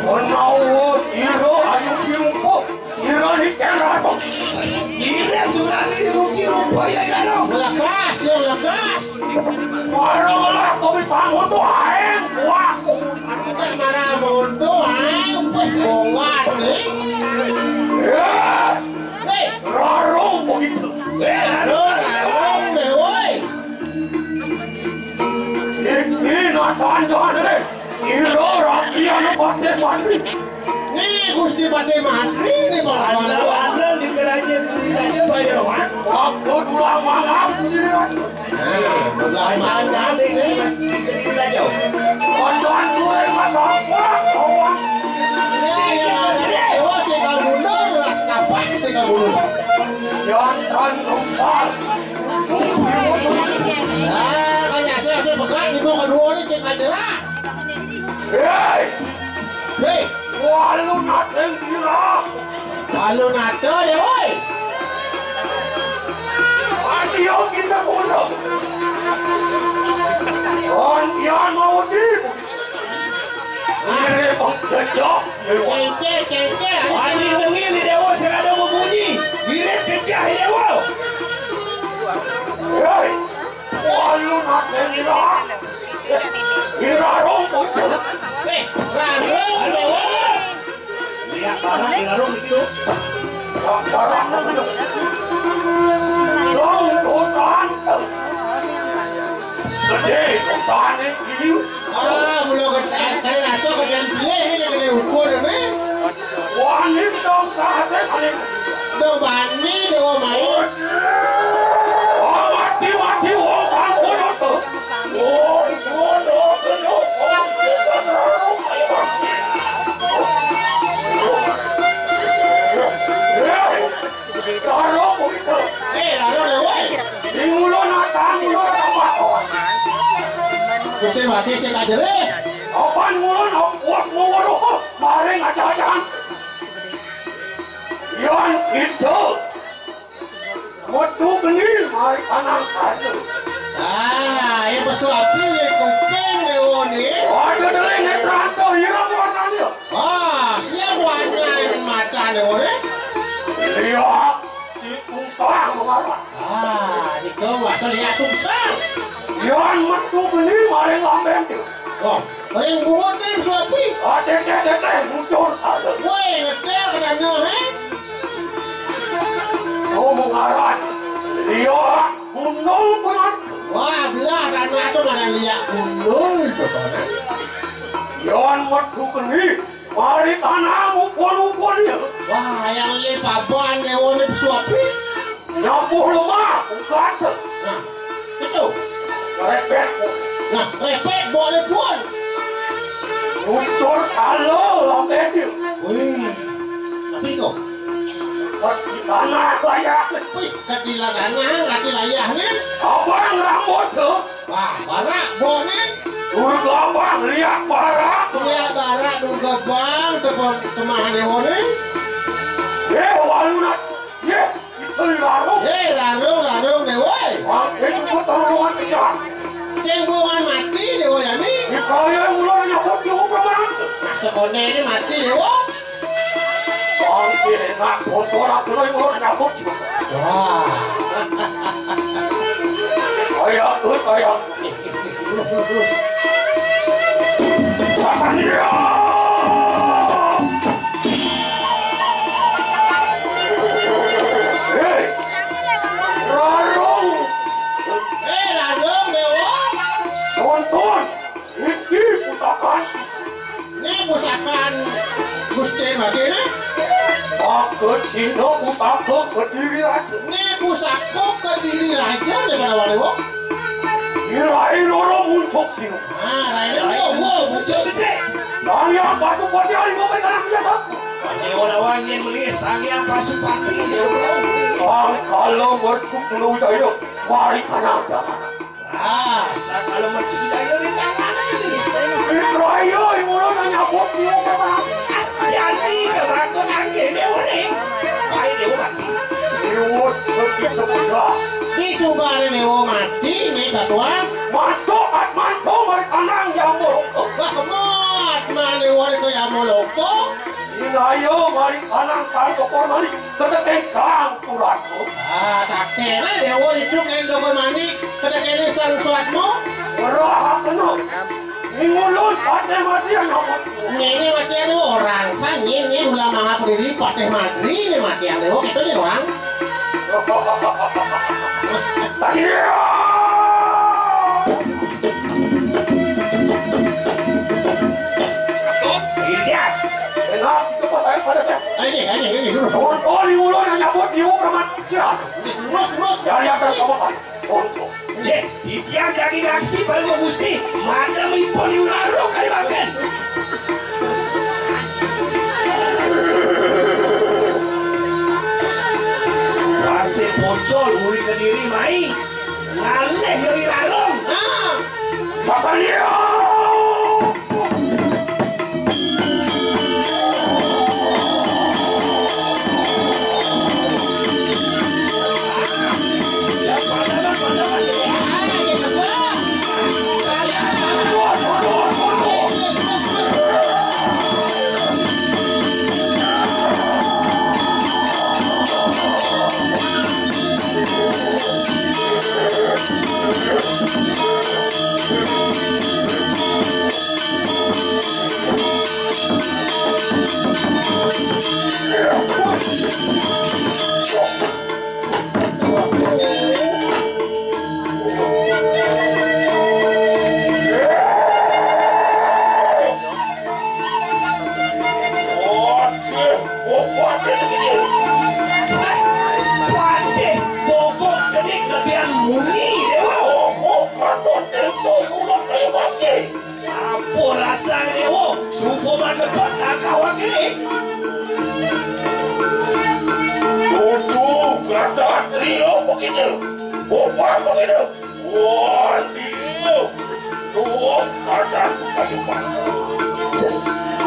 Menawa sira ayu kiumpo, sira ni keraton. Kira juga ni rugi rupaya ira lekas yo lekas. Marahlah kau bisa untuk aing suaku. Sudah marah bondo aing weh bongan ni. Hei, rarong begitu. Rarong deh woi. Ini jangan deh. Sira rakyat Pati Mantri. Nih Gusti Pati Mantri nih Anda di kerajaan Raja Bayawan. Aku ulang malam di Raja. Anda di Kediri Raja. Kondoan gue masak kawan. Dewa sekal mundur, kapak sekal mundur. Jangan tempat. Nah, kayak saya pegang di bawah kedua ini sekal derah. Hei, Hei, walau nateng kira. kalau nato ya woi. Adio kita sudah. Kondian mau di. Ini penjajah. Cengke. Adi dengil di dewa sekadar membunyi. Biret kecah di dewa. Hei, walau nateng kira. Kira romput. Rarong dewa. Lihat barang di larung begitu. Barang dong dosan. Gede dosan ini. Belum kali rasa kalian pilih ini yang kalian ukur ini. Wanim dong sahase kali. Dong bani dewa main. Oh mati wong kamu dosa. Oh jodoh jodoh. Karu begitu. Lalu dewa. Di mulut natang mulut apa? Gusti mati sekal derah. Apaan mulut puas mulut. Maring aja-ajaan. Yang itu. Waktu geni mari tanang satu. Yang bersuapi ni kuping dewa ni. Ada deling netranta hiram warnanya. Siap warna mata dewa ni. Lihat si Usang mengarah. Ni kau asal lihat susah. Yang waktu geni mari ngambil tu. Yang buat ni bersuapi. Tete muncul ada. Woi, ngetel kerana Kau mengarah. Lihat gunung pun. Wah, belah tanah tu mana lihat gundul tu kan. Yang waktu geni mari tanah upon ya. Wah, yang lepaban dewa ni bersuapi. Nyampur lemah bukan. Nah, itu. Repet. Nah, repet boleh pun. Muncul kalau lambat dia. Wih, tapi kau. Di tanah saya. Wih, katilah tanah, kati layah ni. Abang rambut tu. Wah, barak bau ni. Durga abang lihat barak. Lihat barak durga bang, temah dewa ni. Walunat. Itu larung. Larung dewa. Itu pertolongan kejam. Sembungan mati dewa yang ni. Kaya mulai nyabut di hukuman. Sekolah ni mati dewa. Bangke nak kotor aku mulai nyabut juga. Wah. Saya. Sasania. Hei, Larung. Larung dewa. Tonton, ini pusakan. Ni pusakan Gusti mati ni. Aku Cina pusaka Kediri Raja. Ni pusaka Kediri Raja daripada dewa. Kirain orang muncul sini. Wow, besar. Saya Pasupati hari mau main kanan senjata. Dewa lawan yang melihat sangyang Pasupati dewa. Kalau mercuk dulu jaya, mari kanan. Kalau mercuk jaya di tangan ini. Raya yang mulai nanya bot sini kapan? Jadi keberakun angin dewa ni. Baik dewa mati. Dewa seperti sebelah. Di subang dewa mati ni satuan. Mantu mereka nang yang buruk. Wah, mana wali kaya mo loko? Inayo mari anang sang dokor mari kedekai sang suratmu. Tak kena dia wali itu kain dokor mani kada kena sang suratmu. Ora penuh. Ngulun pateh mati yang nyamut. Ini mati ada orang sangin ini ulah mangga berdiri pateh mati ini mati ada itu ni orang. Iya. Lihat. Enak itu pas saya pada saya. Ini dulu. Oh, di mulut yang nyabut di rumah kira. Terus. Dari atas kamu kan. Untuk. Itiang jadi nasi baru musi. Mana mipon di urarok kali makan. Wasi pocol uri kediri mai. Ngaleh yo irarong. Sasania.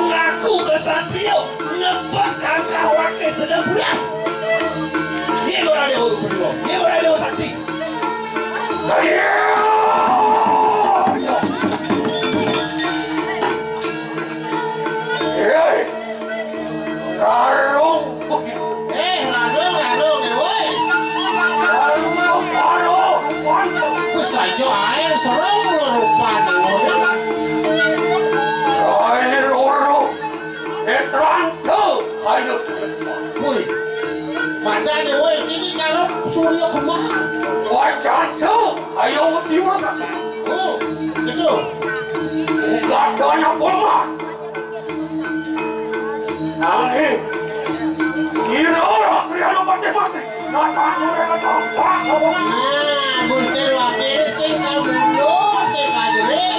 Ngaku kesatrio nebak angka wake sedang bulas. Dia orang dia urut berdua. Dia orang dia sakti. Larung begitu. Larung deh woi. Larung. Saja air serem rupa nangor. Air urut. Etrante. Ayo sudah. Woi. Mata deh woi ini kalau surya kemar. Wah cantik. Ayo mesti masak. Oh, itu. Enggak banyak lemak. Nanti sira orang yang mati-mati. Natang mereka tampak. Gusti wakil sing kalbundo sing kadre.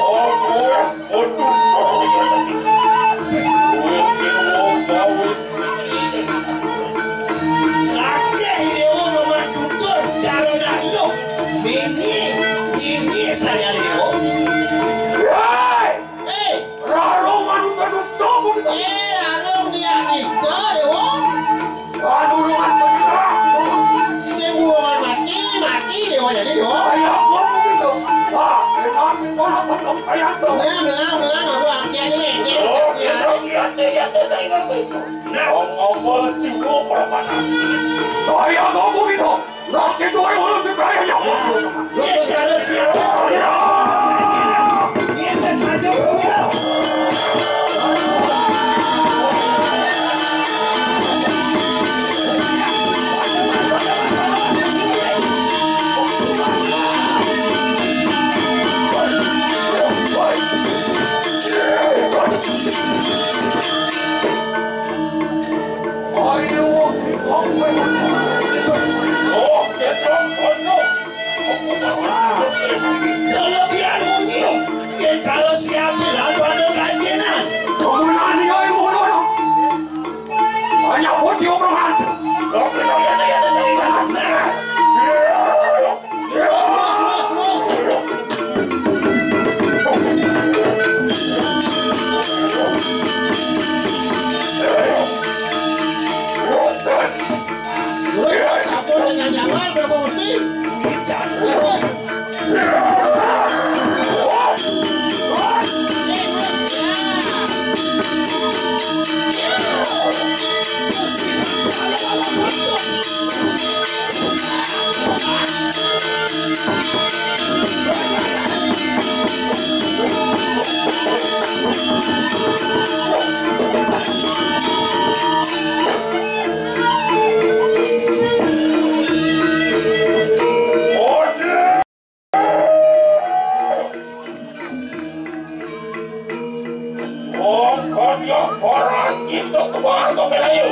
Oh, gue untuk Kakek Leo mama tutur calonan lo. Ini saya Leo. Larung manusia dusta pun. Larung dia nista dewo. Larungan bergerak. Sing buangan mati dewo jadi dewo. Saya pun begitu. Wah, enak orang sebelum saya tuh. Belang aku angkian ini. Saya nggak begitu. Nah, itu yang lebih berani yang Dia cara siapa? Dia saja begitu. Kalau Orang itu keluarga Belayu.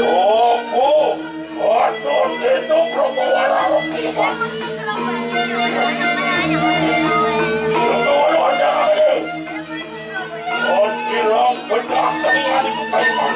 Oh, aduh, itu perempuan orang hebat. Perempuan ada lagi. Oh, silang benar dengan kebaikan.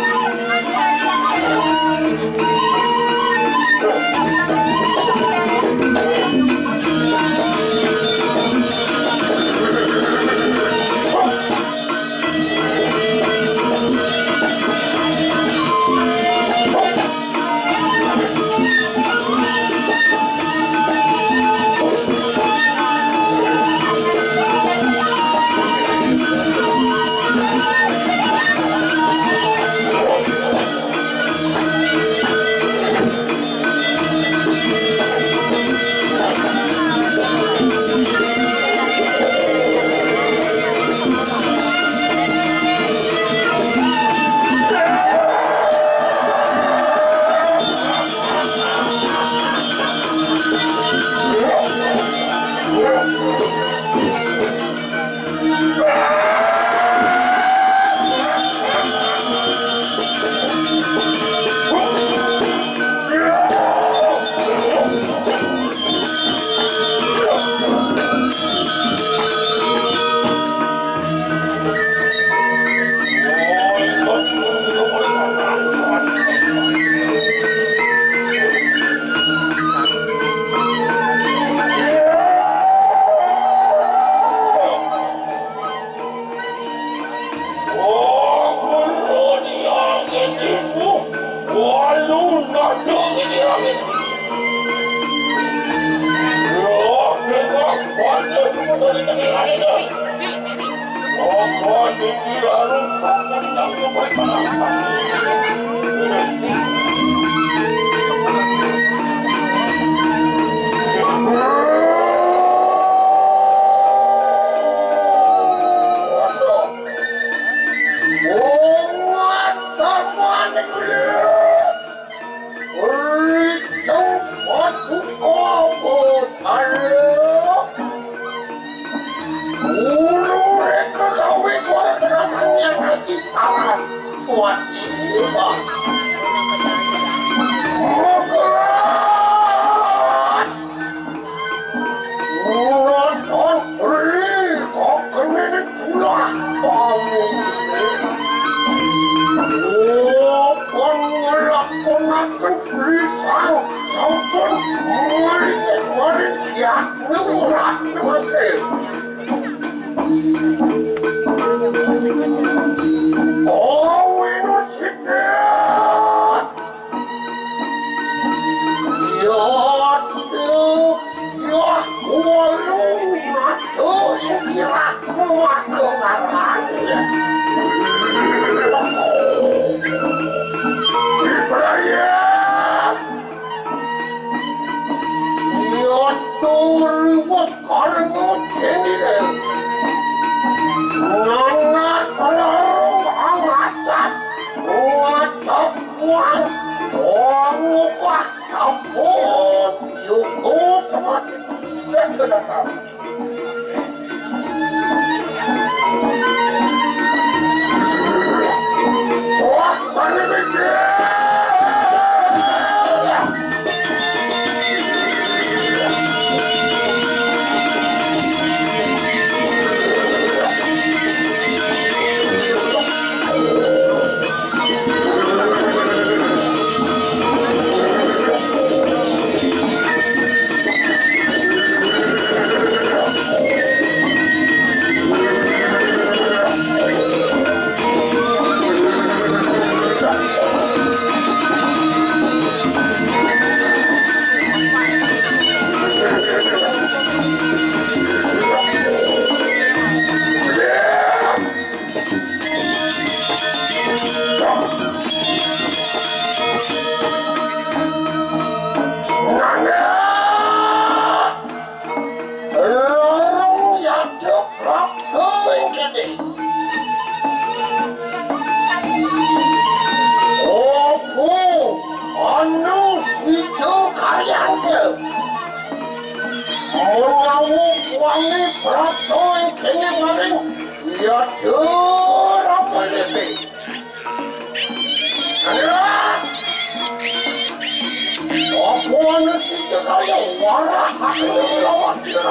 orang tua yang kena bareng, ya curang melebih. Anak, apa anak kita kaya warah aku lawan kita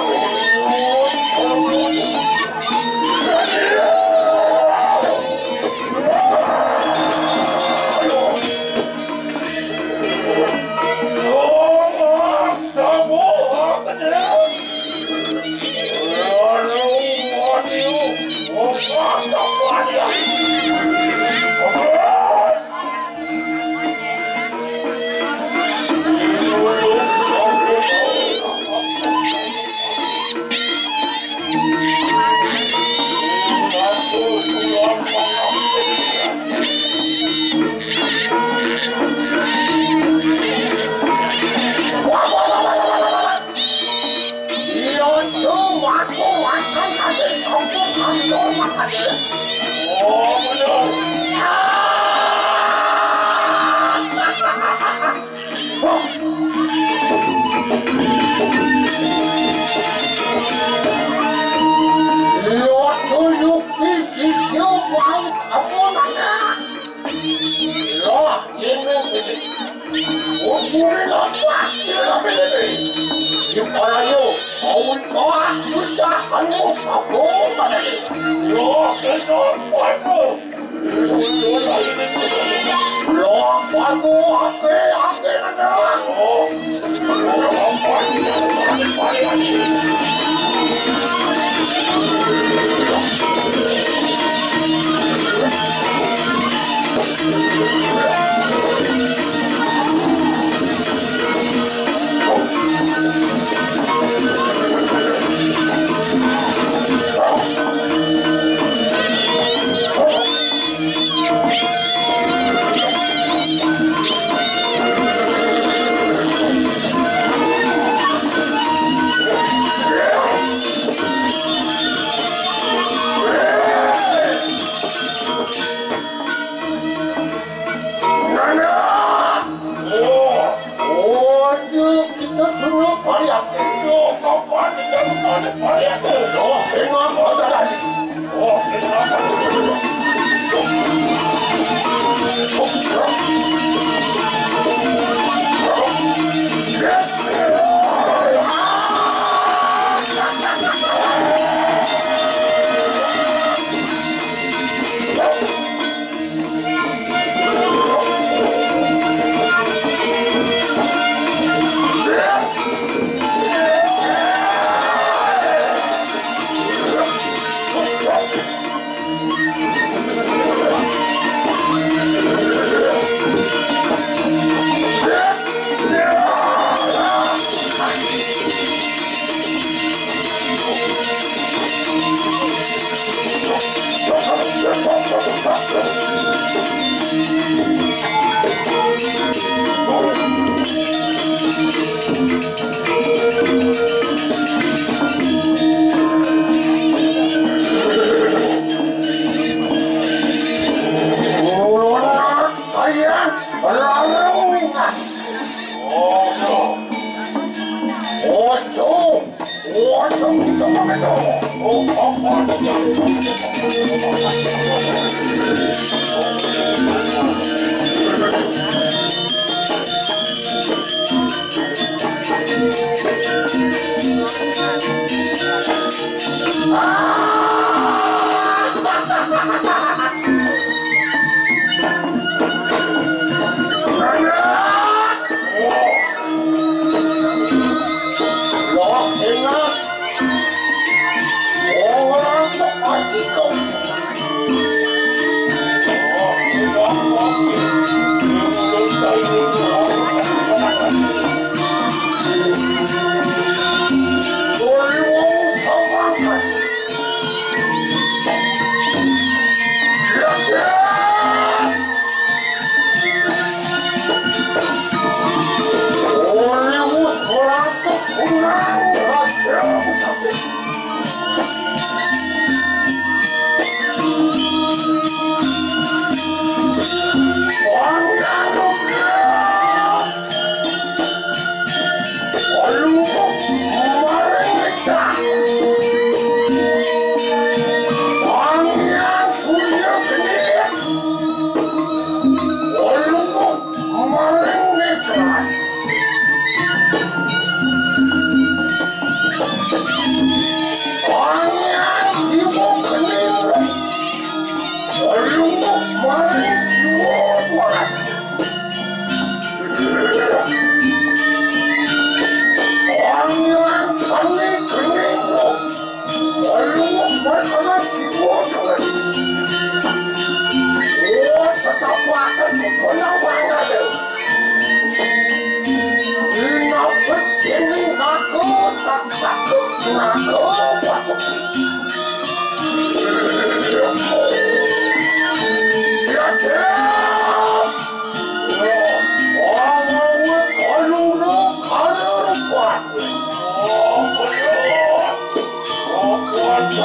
Oh,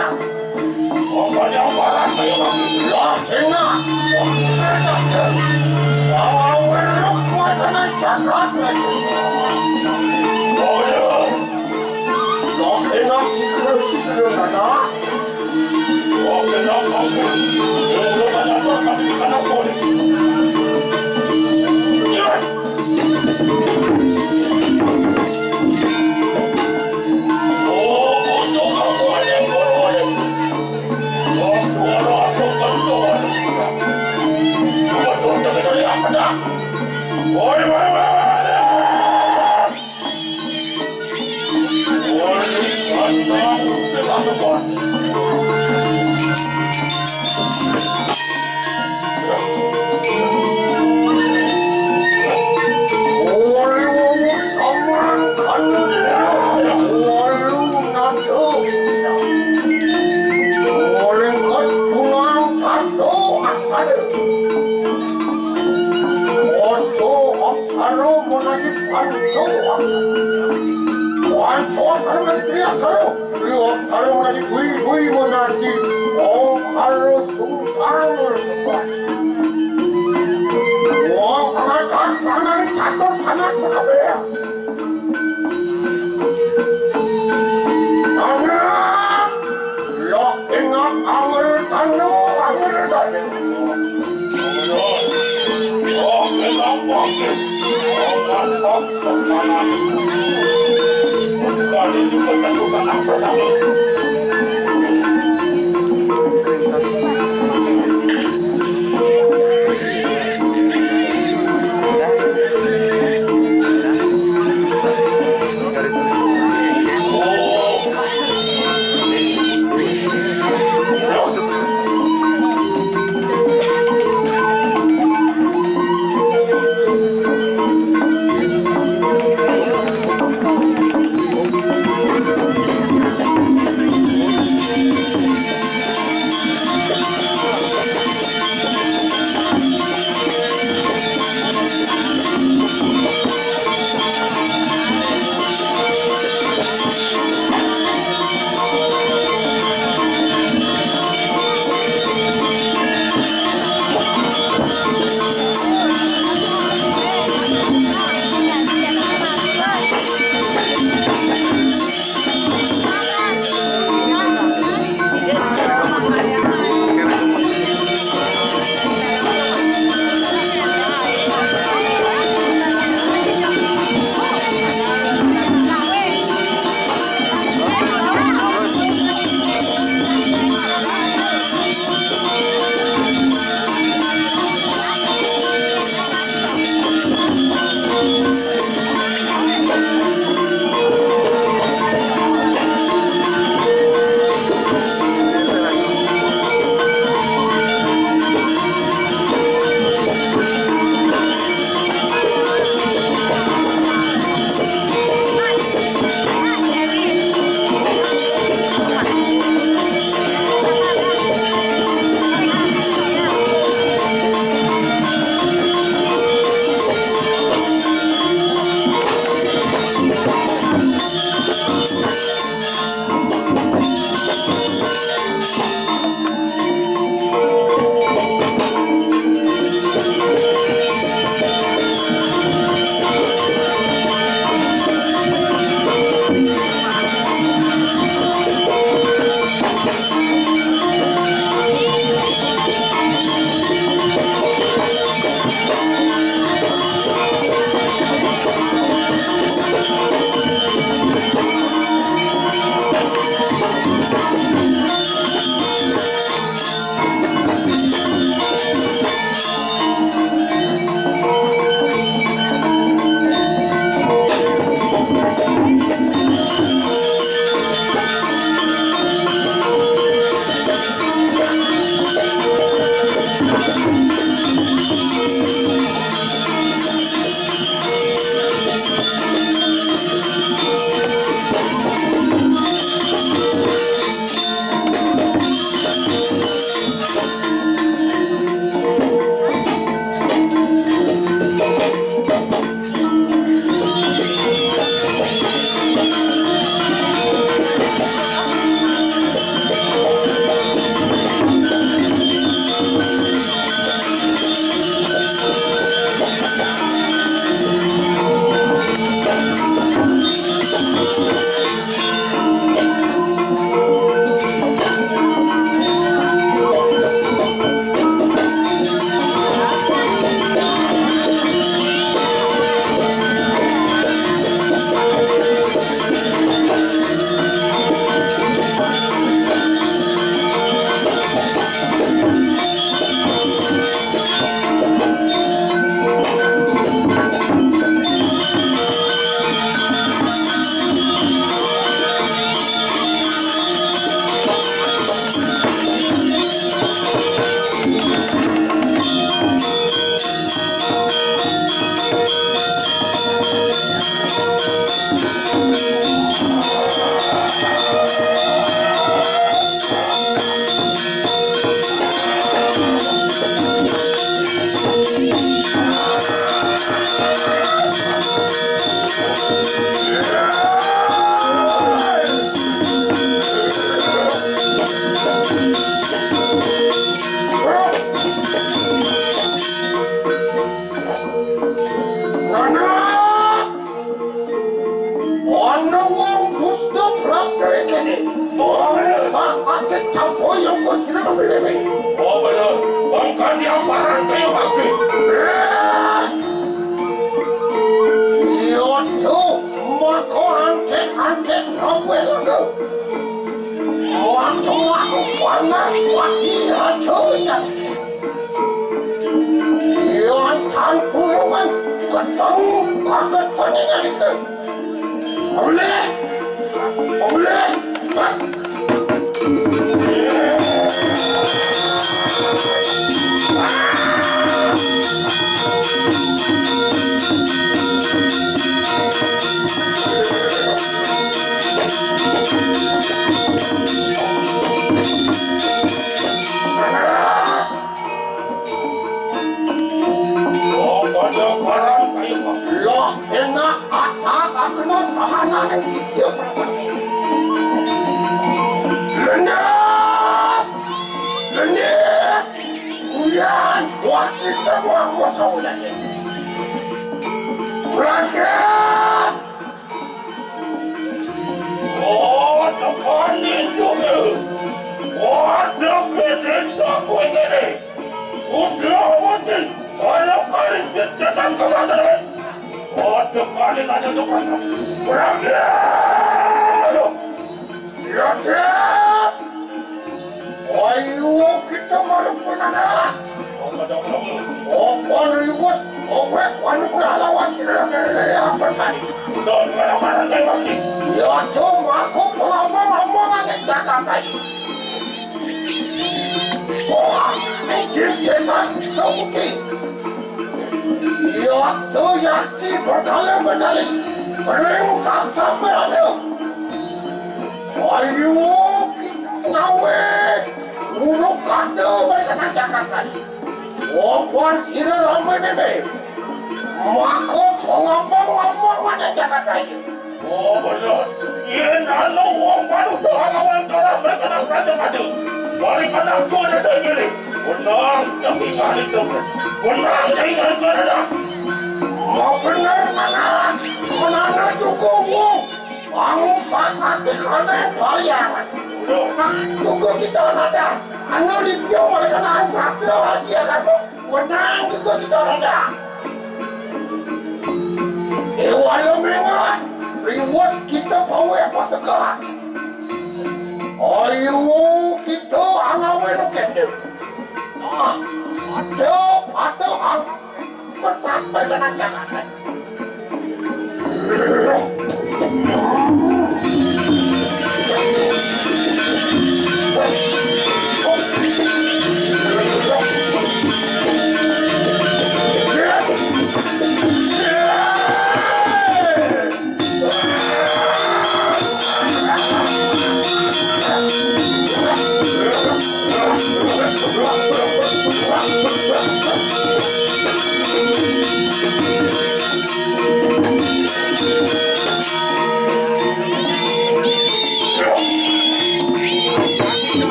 banyak. Oh, banyak barang kayak begini. Lah, enak. Kalau werok kuatana jagat lagi. Oh, ya. Lah, enak sikil ada. Oh, kenapa kamu? Yang belum ada apa di kanan kiri. Ya. Oh, untuk aku ada yang boleh. Oh, suara aku kentuan. Cuma tuh dari apa dah? Woi, woi, woi. Woi, kantang selamat.